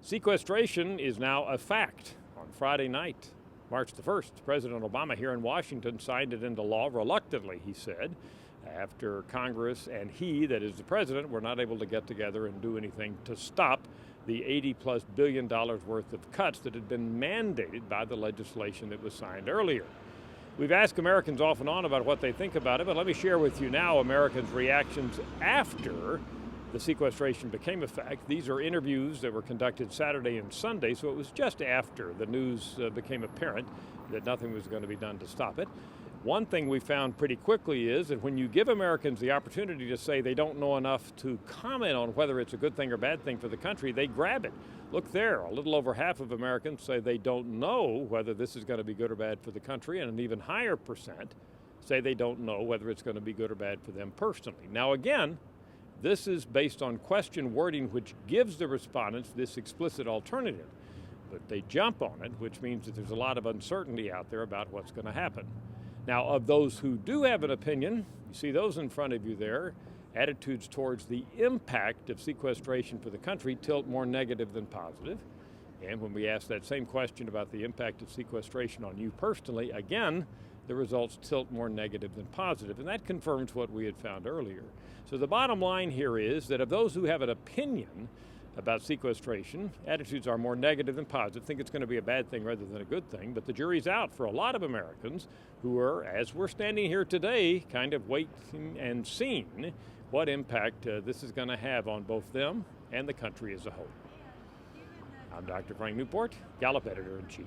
Sequestration is now a fact. On Friday night, March the 1st, President Obama here in Washington signed it into law reluctantly, he said, after Congress and he, that is the president, were not able to get together and do anything to stop the $80+ billion worth of cuts that had been mandated by the legislation that was signed earlier. We've asked Americans off and on about what they think about it, but let me share with you now Americans' reactions after the sequestration became a fact. These are interviews that were conducted Saturday and Sunday, so it was just after the news became apparent that nothing was going to be done to stop it. One thing we found pretty quickly is that when you give Americans the opportunity to say they don't know enough to comment on whether it's a good thing or bad thing for the country, they grab it. Look there, a little over half of Americans say they don't know whether this is going to be good or bad for the country, and an even higher percent say they don't know whether it's going to be good or bad for them personally. Now again, this is based on question wording which gives the respondents this explicit alternative. But they jump on it, which means that there's a lot of uncertainty out there about what's going to happen. Now, of those who do have an opinion, you see those in front of you there, attitudes towards the impact of sequestration for the country tilt more negative than positive. And when we ask that same question about the impact of sequestration on you personally, again, the results tilt more negative than positive, and that confirms what we had found earlier. So the bottom line here is that of those who have an opinion about sequestration, attitudes are more negative than positive, think it's going to be a bad thing rather than a good thing, but the jury's out for a lot of Americans who are, as we're standing here today, kind of waiting and seeing what impact this is going to have on both them and the country as a whole. I'm Dr. Frank Newport, Gallup Editor-in-Chief.